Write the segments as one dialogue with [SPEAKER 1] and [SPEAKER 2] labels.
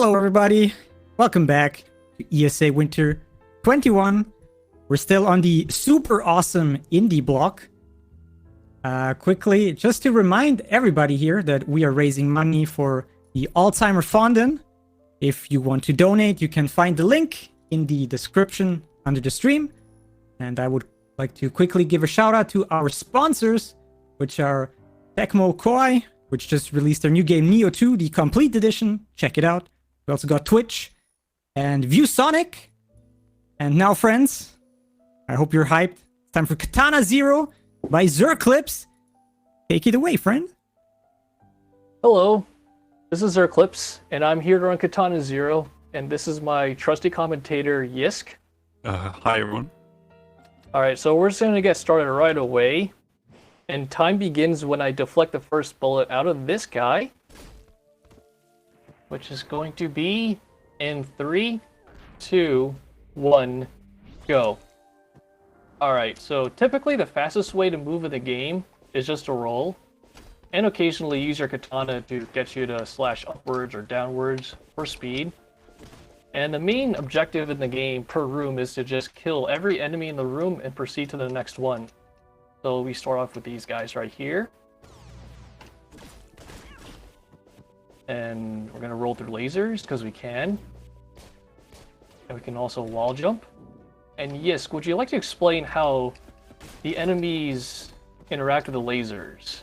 [SPEAKER 1] Hello everybody, welcome back to ESA Winter 21. We're still on the super awesome indie block. Quickly, just to remind everybody here that we are raising money for the Alzheimer Fonden. If you want to donate, you can find the link in the description under the stream. And I would like to quickly give a shout out to our sponsors, which are Tecmo Koei, which just released their new game Neo 2, the complete edition. Check it out. We also got Twitch and ViewSonic. And now, friends, I hope you're hyped. It's time for Katana Zero by Xerclipse. Take it away, friend.
[SPEAKER 2] Hello, this is Xerclipse, and I'm here to run Katana Zero, and this is my trusty commentator, Yisk.
[SPEAKER 3] Hi, everyone.
[SPEAKER 2] Alright, so we're just going to get started right away. And time begins when I deflect the first bullet out of this guy. Which is going to be in 3, 2, 1, go. Alright, so typically the fastest way to move in the game is just to roll. And occasionally use your katana to get you to slash upwards or downwards for speed. And the main objective in the game per room is to just kill every enemy in the room and proceed to the next one. So we start off with these guys right here. And we're going to roll through lasers because we can. And we can also wall jump. And Yisk, would you like to explain how the enemies interact with the lasers?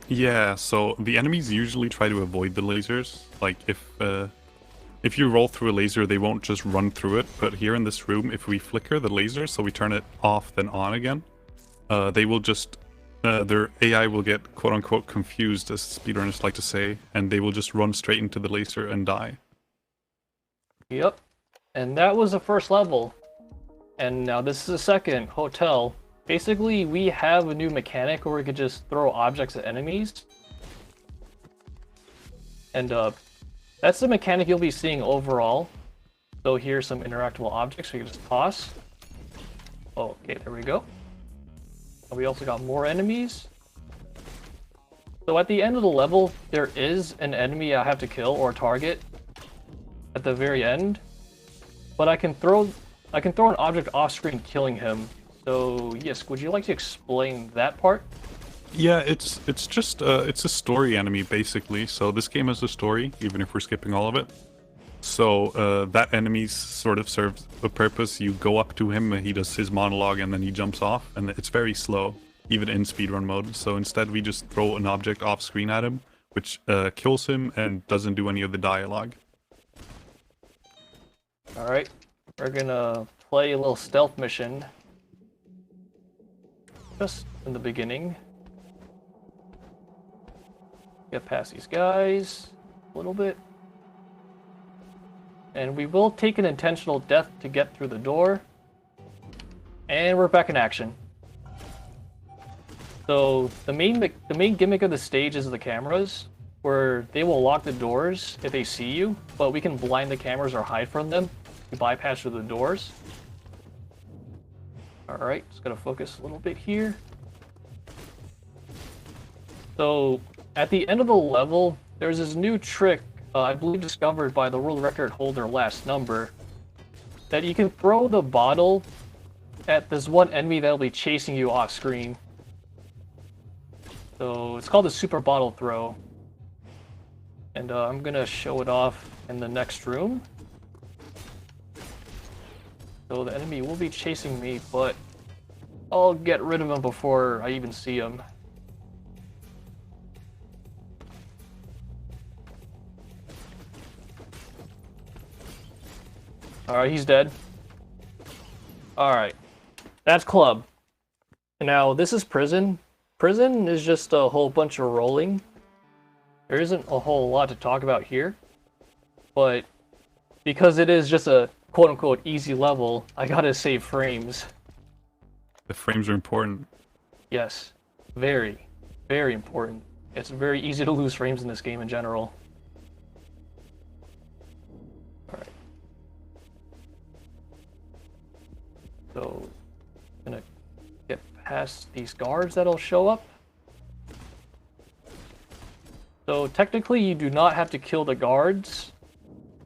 [SPEAKER 3] Yeah, so the enemies usually try to avoid the lasers. Like, if you roll through a laser, they won't just run through it. But here in this room, if we flicker the laser, so we turn it off then on again, they will just, their AI will get quote-unquote confused, as speedrunners like to say, and they will just run straight into the laser and die.
[SPEAKER 2] Yep. And that was the first level. And now this is the second, Hotel. Basically, we have a new mechanic where we could just throw objects at enemies. And that's the mechanic you'll be seeing overall. So here's some interactable objects we can just toss. Oh, okay, there we go. We also got more enemies. So at the end of the level, there is an enemy I have to kill or target at the very end. But I can throw an object off screen killing him. So yes, would you like to explain that part?
[SPEAKER 3] Yeah, it's just it's a story enemy basically. So this game has a story, even if we're skipping all of it. So that enemy sort of serves a purpose. You go up to him, he does his monologue, and then he jumps off, and it's very slow, even in speedrun mode. So instead, we just throw an object off screen at him, which kills him and doesn't do any of the dialogue.
[SPEAKER 2] All right, we're gonna play a little stealth mission just in the beginning. Get past these guys a little bit. And we will take an intentional death to get through the door. And we're back in action. So the main gimmick of the stage is the cameras, where they will lock the doors if they see you, but we can blind the cameras or hide from them to bypass through the doors. Alright, just gotta focus a little bit here. So at the end of the level, there's this new trick I believe discovered by the world record holder last number, that you can throw the bottle at this one enemy that'll be chasing you off screen. So it's called the super bottle throw. And I'm gonna show it off in the next room. So the enemy will be chasing me, but I'll get rid of him before I even see him. Alright, he's dead. Alright. That's club. Now, this is prison. Prison is just a whole bunch of rolling. There isn't a whole lot to talk about here. But because it is just a quote-unquote easy level, I gotta save frames.
[SPEAKER 3] The frames are important.
[SPEAKER 2] Yes. Very, very important. It's very easy to lose frames in this game in general. Alright. So, gonna get past these guards that'll show up. So technically you do not have to kill the guards.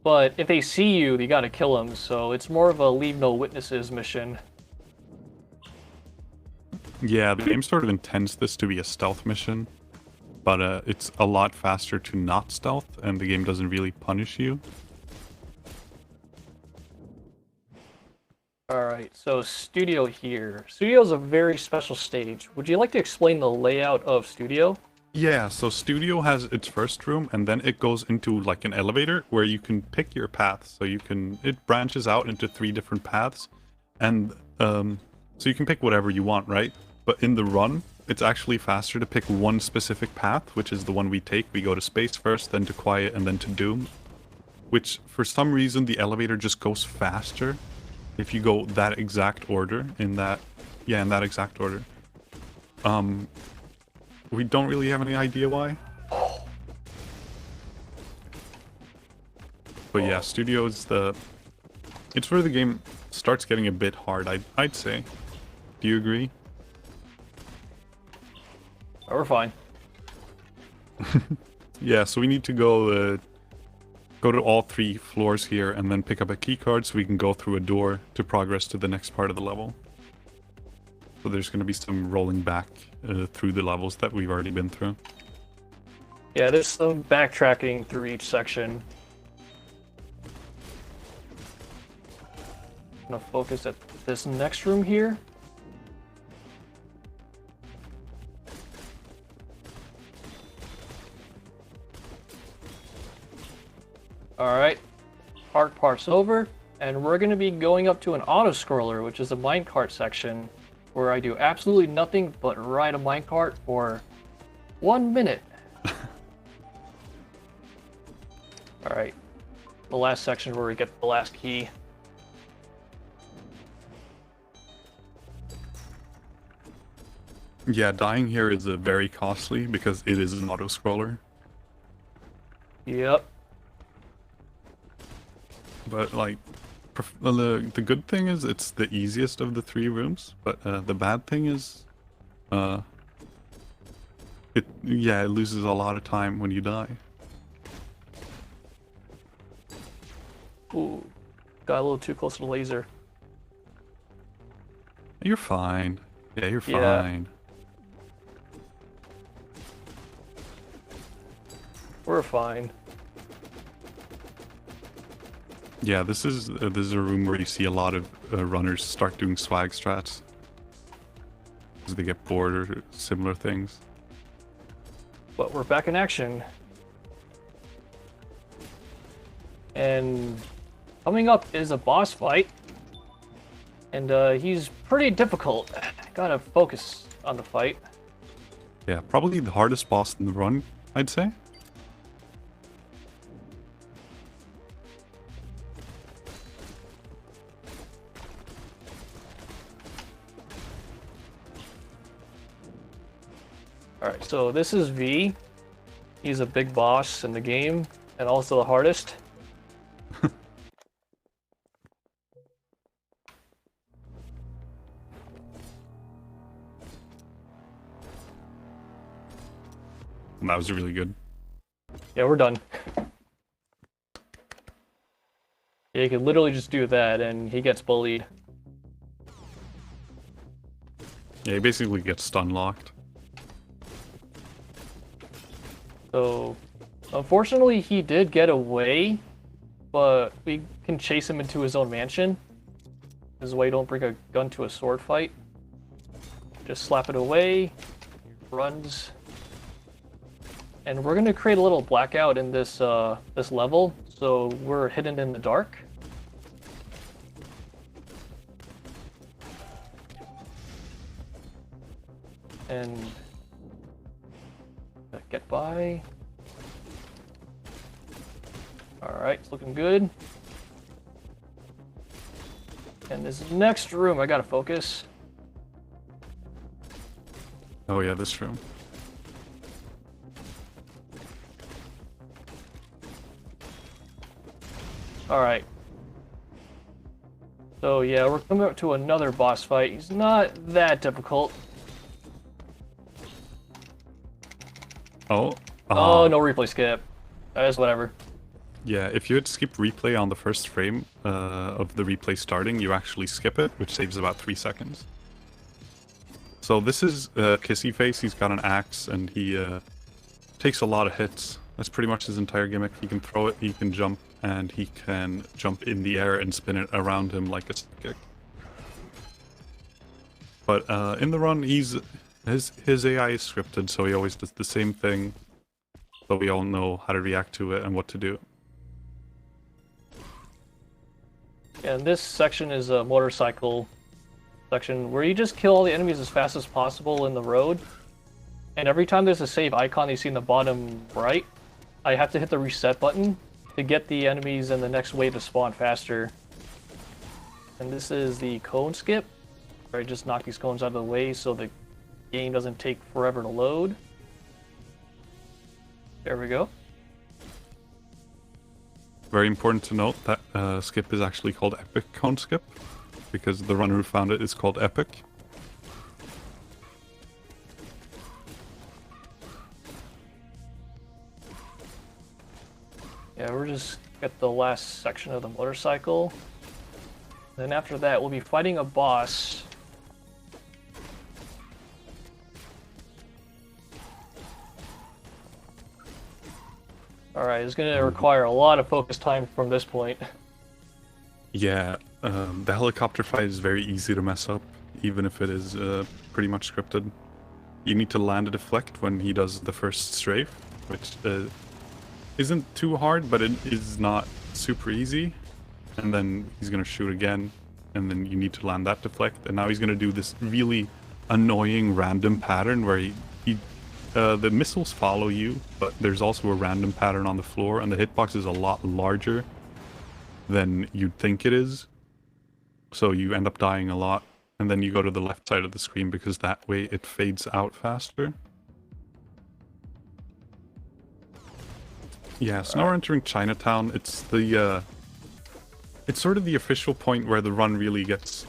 [SPEAKER 2] But if they see you, you gotta kill them, so it's more of a leave no witnesses mission.
[SPEAKER 3] Yeah, the game sort of intends this to be a stealth mission, but it's a lot faster to not stealth, and the game doesn't really punish you.
[SPEAKER 2] Alright, so Studio here. Studio is a very special stage. Would you like to explain the layout of Studio?
[SPEAKER 3] Yeah, so Studio has its first room, and then it goes into like an elevator where you can pick your path. So it branches out into 3 different paths, and so you can pick whatever you want, right? But in the run, it's actually faster to pick one specific path, which is the one we take. We go to space first, then to quiet, and then to doom. Which, for some reason, the elevator just goes faster if you go that exact order, in that exact order. We don't really have any idea why. But yeah, Studio is it's where the game starts getting a bit hard, I'd say. Do you agree?
[SPEAKER 2] Oh, we're fine.
[SPEAKER 3] Yeah, so we need to go to all 3 floors here and then pick up a key card so we can go through a door to progress to the next part of the level. So there's going to be some rolling back through the levels that we've already been through.
[SPEAKER 2] Yeah, there's some backtracking through each section. I'm gonna focus at this next room here. Alright, hard part's over, and we're going to be going up to an auto-scroller, which is a minecart section, where I do absolutely nothing but ride a minecart for 1 minute. Alright, the last section where we get the last key.
[SPEAKER 3] Yeah, dying here is very costly because it is an auto-scroller.
[SPEAKER 2] Yep.
[SPEAKER 3] But like, the good thing is it's the easiest of the 3 rooms. But the bad thing is, it loses a lot of time when you die.
[SPEAKER 2] Ooh, got a little too close to the laser.
[SPEAKER 3] You're fine. Yeah, you're
[SPEAKER 2] Yeah.
[SPEAKER 3] fine.
[SPEAKER 2] We're fine.
[SPEAKER 3] Yeah, this is a room where you see a lot of runners start doing swag strats because they get bored or similar things.
[SPEAKER 2] But we're back in action. And coming up is a boss fight. And he's pretty difficult. Gotta focus on the fight.
[SPEAKER 3] Yeah, probably the hardest boss in the run, I'd say.
[SPEAKER 2] Alright, so this is V. He's a big boss in the game, and also the hardest.
[SPEAKER 3] That was really good.
[SPEAKER 2] Yeah, we're done. Yeah, you can literally just do that, and he gets bullied.
[SPEAKER 3] Yeah, he basically gets stun locked.
[SPEAKER 2] So, unfortunately, he did get away, but we can chase him into his own mansion. This is why you don't bring a gun to a sword fight. Just slap it away, runs. And we're gonna create a little blackout in this this level, so we're hidden in the dark. And get by. Alright, it's looking good. And this next room, I gotta focus.
[SPEAKER 3] Oh yeah, this room.
[SPEAKER 2] Alright. So yeah, we're coming up to another boss fight. He's not that difficult.
[SPEAKER 3] Oh.
[SPEAKER 2] Oh, no replay skip. That is whatever.
[SPEAKER 3] Yeah, if you had skip replay on the first frame of the replay starting, you actually skip it, which saves about 3 seconds. So this is Kissy Face. He's got an axe, and he takes a lot of hits. That's pretty much his entire gimmick. He can throw it, he can jump, and he can jump in the air and spin it around him like a stick kick. But in the run, his AI is scripted, so he always does the same thing. So we all know how to react to it and what to do.
[SPEAKER 2] And this section is a motorcycle section where you just kill all the enemies as fast as possible in the road. And every time there's a save icon you see in the bottom right, I have to hit the reset button to get the enemies in the next wave to spawn faster. And this is the cone skip, where I just knock these cones out of the way so the game doesn't take forever to load. There we go.
[SPEAKER 3] Very important to note that skip is actually called Epic Cone Skip, because the runner who found it is called Epic.
[SPEAKER 2] Yeah, we're just at the last section of the motorcycle. Then after that, we'll be fighting a boss. Alright, it's gonna require a lot of focus time from this point.
[SPEAKER 3] Yeah, the helicopter fight is very easy to mess up, even if it is pretty much scripted. You need to land a deflect when he does the first strafe, which isn't too hard, but it is not super easy. And then he's gonna shoot again, and then you need to land that deflect. And now he's gonna do this really annoying random pattern where the missiles follow you, but there's also a random pattern on the floor, and the hitbox is a lot larger than you'd think it is. So you end up dying a lot, and then you go to the left side of the screen because that way it fades out faster. Yeah, so now we're entering Chinatown. It's sort of the official point where the run really gets...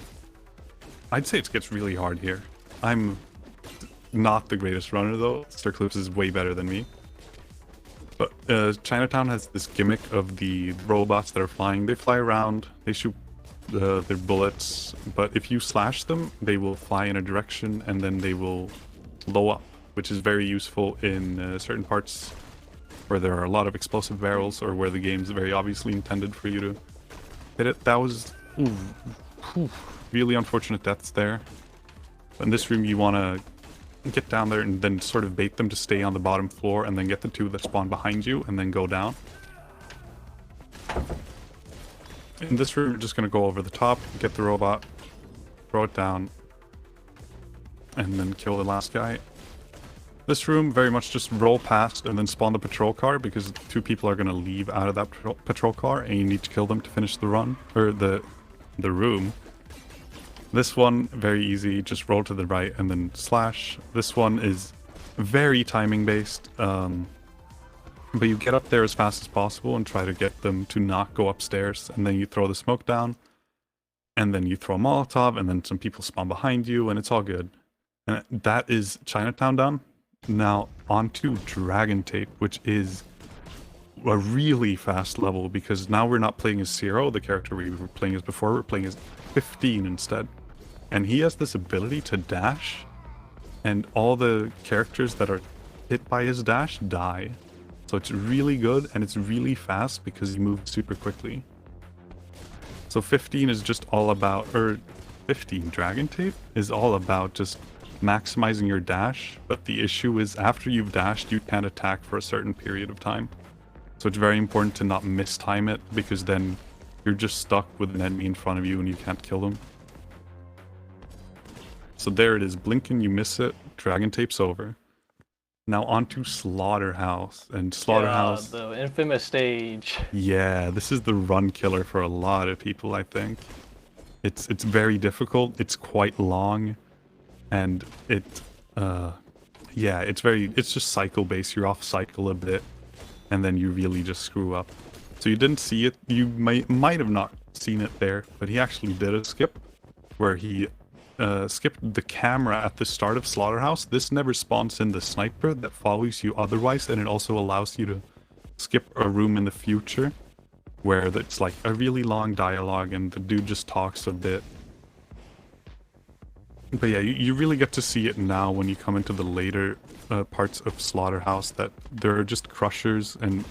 [SPEAKER 3] I'd say it gets really hard here. I'm not the greatest runner though. Xerclipse is way better than me. But Chinatown has this gimmick of the robots that are flying. They fly around, they shoot their bullets, but if you slash them, they will fly in a direction and then they will blow up, which is very useful in certain parts where there are a lot of explosive barrels or where the game's very obviously intended for you to hit it. That was really unfortunate deaths there. In this room, you want to get down there and then sort of bait them to stay on the bottom floor and then get the two that spawn behind you and then go down. In this room, you're just going to go over the top, get the robot, throw it down, and then kill the last guy. This room, very much just roll past and then spawn the patrol car because two people are going to leave out of that patrol car and you need to kill them to finish the run, or the room. This one, very easy, just roll to the right and then slash. This one is very timing based, but you get up there as fast as possible and try to get them to not go upstairs, and then you throw the smoke down, and then you throw a Molotov, and then some people spawn behind you, and it's all good. And that is Chinatown done. Now onto Dragon Tape, which is a really fast level, because now we're not playing as Zero, the character we were playing as before, we're playing as 15 instead. And he has this ability to dash, and all the characters that are hit by his dash die. So it's really good, and it's really fast because he moves super quickly. So 15 is just all about, or 15 Dragon Tape is all about just maximizing your dash, but the issue is after you've dashed, you can't attack for a certain period of time. So it's very important to not mistime it, because then you're just stuck with an enemy in front of you and you can't kill them. So there it is, blinking, you miss it, Dragon Tape's over. Now onto Slaughterhouse, and Slaughterhouse...
[SPEAKER 2] Yeah, the infamous stage.
[SPEAKER 3] Yeah, this is the run killer for a lot of people, I think. It's very difficult, it's quite long, and yeah, it's just cycle based. You're off cycle a bit, and then you really just screw up. So you didn't see it, you might have not seen it there, but he actually did a skip where he skipped the camera at the start of Slaughterhouse. This never spawns in the sniper that follows you otherwise, and it also allows you to skip a room in the future where it's like a really long dialogue and the dude just talks a bit. But yeah, you really get to see it now when you come into the later parts of Slaughterhouse, that there are just crushers and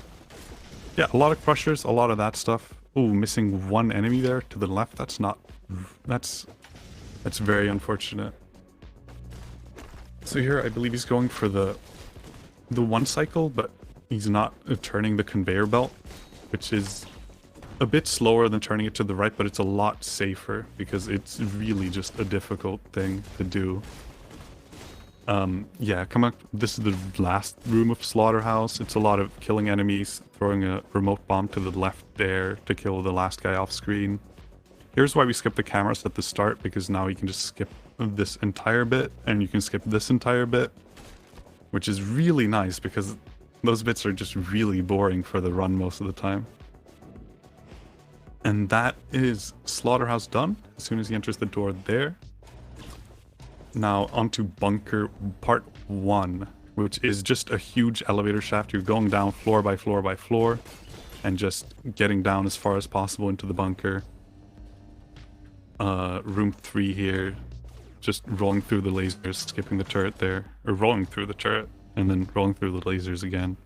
[SPEAKER 3] yeah, a lot of crushers, a lot of that stuff. Oh, missing one enemy there to the left. That's very unfortunate. So here I believe he's going for the one cycle, but he's not turning the conveyor belt, which is a bit slower than turning it to the right, but it's a lot safer because it's really just a difficult thing to do. Yeah, come on. This is the last room of Slaughterhouse. It's a lot of killing enemies, throwing a remote bomb to the left there to kill the last guy off screen. Here's why we skip the cameras at the start, because now you can just skip this entire bit and you can skip this entire bit, which is really nice because those bits are just really boring for the run most of the time. And that is Slaughterhouse done as soon as he enters the door there. Now onto Bunker Part 1, which is just a huge elevator shaft. You're going down floor by floor by floor and just getting down as far as possible into the bunker. Room 3 here, just rolling through the lasers, skipping the turret there, or rolling through the turret and then rolling through the lasers again.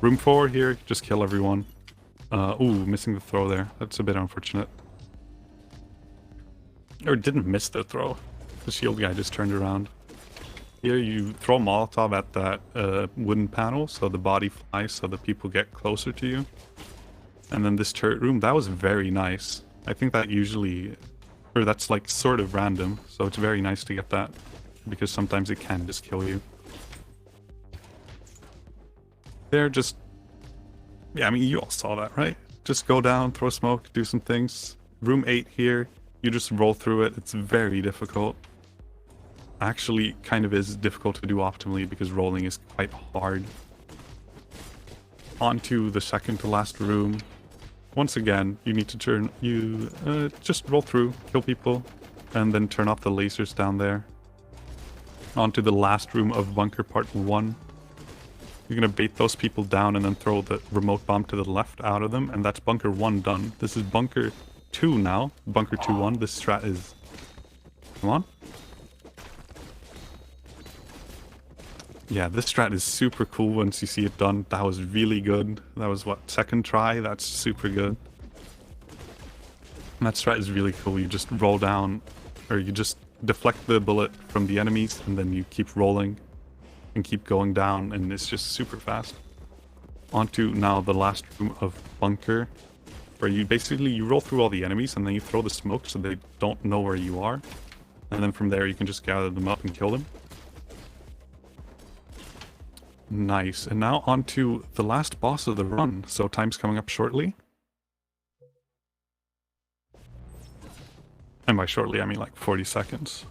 [SPEAKER 3] Room 4 here, just kill everyone. Ooh, missing the throw there. That's a bit unfortunate. Or didn't miss the throw. The shield guy just turned around. Here you throw a Molotov at that wooden panel so the body flies so the people get closer to you. And then this turret room, that was very nice. I think that usually, or that's like sort of random, so it's very nice to get that because sometimes it can just kill you. They're just, yeah, I mean, you all saw that, right? Just go down, throw smoke, do some things. Room 8 here, you just roll through it. It's very difficult. Actually, kind of is difficult to do optimally because rolling is quite hard. Onto the second to last room. Once again, you need to just roll through, kill people, and then turn off the lasers down there. Onto the last room of Bunker Part 1. You're gonna bait those people down and then throw the remote bomb to the left out of them, and that's Bunker 1 done. This is Bunker 2 now. Bunker 2-1. This strat is... Come on. Yeah, this strat is super cool once you see it done. That was really good. That was, what, second try? That's super good. And that strat is really cool. You just roll down, or you just deflect the bullet from the enemies, and then you keep rolling and keep going down, and it's just super fast. Onto now the last room of Bunker, where you basically roll through all the enemies, and then you throw the smoke so they don't know where you are. And then from there you can just gather them up and kill them. Nice. And now onto the last boss of the run. So time's coming up shortly. And by shortly, I mean like 40 seconds.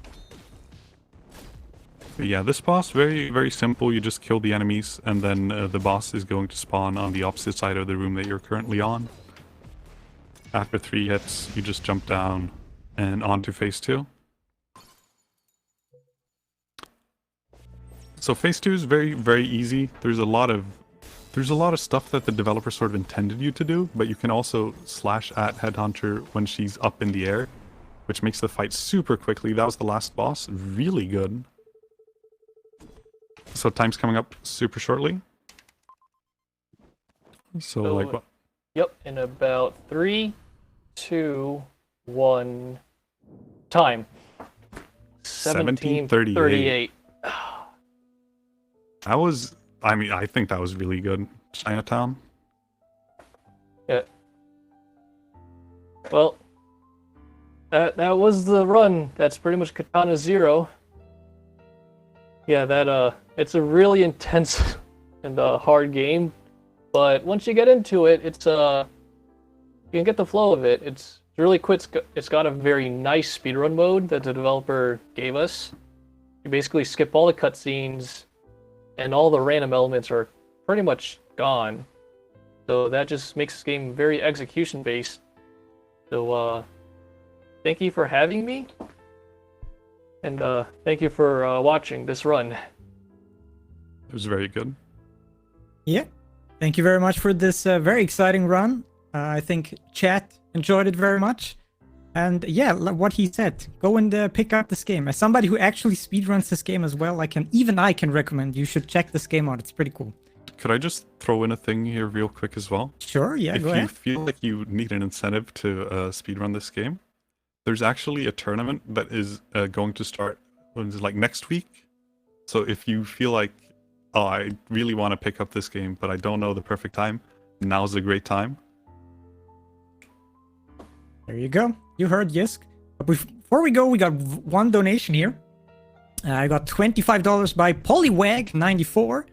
[SPEAKER 3] But yeah, this boss, very, very simple. You just kill the enemies, and then the boss is going to spawn on the opposite side of the room that you're currently on. After 3 hits, you just jump down and on to phase 2. So phase 2 is very, very easy. There's a lot of stuff that the developer sort of intended you to do, but you can also slash at Headhunter when she's up in the air, which makes the fight super quickly. That was the last boss. Really good. So time's coming up super shortly. So like what?
[SPEAKER 2] Yep, in about 3, 2, 1, time. 17:38.
[SPEAKER 3] That was, I mean, I think that was really good. Chinatown.
[SPEAKER 2] Yeah. Well, that was the run. That's pretty much Katana 0. Yeah, it's a really intense and hard game, but once you get into it, it's you can get the flow of it. It's really quick. It's got a very nice speedrun mode that the developer gave us. You basically skip all the cutscenes, and all the random elements are pretty much gone. So that just makes this game very execution-based. So, thank you for having me. And thank you for watching this run.
[SPEAKER 3] It was very good.
[SPEAKER 1] Yeah. Thank you very much for this very exciting run. I think chat enjoyed it very much. And yeah, what he said, go and pick up this game. As somebody who actually speedruns this game as well, I can recommend you should check this game out. It's pretty cool.
[SPEAKER 3] Could I just throw in a thing here real quick as well?
[SPEAKER 1] Sure, yeah,
[SPEAKER 3] If
[SPEAKER 1] go
[SPEAKER 3] you
[SPEAKER 1] ahead.
[SPEAKER 3] feel like you need an incentive to speedrun this game, there's actually a tournament that is going to start like next week. So if you feel like, oh, I really want to pick up this game, but I don't know the perfect time, now's a great time.
[SPEAKER 1] There you go. You heard Yisk. But before we go, we got one donation here. I got $25 by Polywag94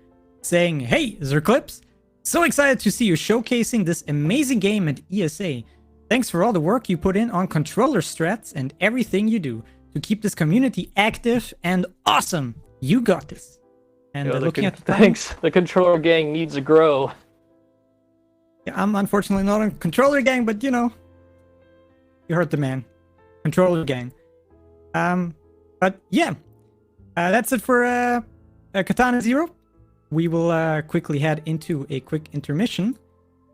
[SPEAKER 1] saying, "Hey, Xerclipse, so excited to see you showcasing this amazing game at ESA. Thanks for all the work you put in on controller strats and everything you do to keep this community active and awesome. You got this." And looking at the time,
[SPEAKER 2] thanks. The controller gang needs to grow.
[SPEAKER 1] yeah, I'm unfortunately not a controller gang, but you know, you heard the man. Controller gang. But yeah, that's it for Katana Zero. We will quickly head into a quick intermission.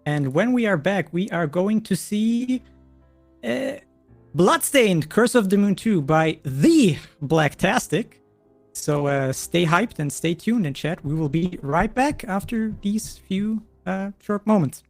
[SPEAKER 1] And when we are back, we are going to see Bloodstained Curse of the Moon 2 by the Blacktastic. So stay hyped and stay tuned in chat. We will be right back after these few short moments.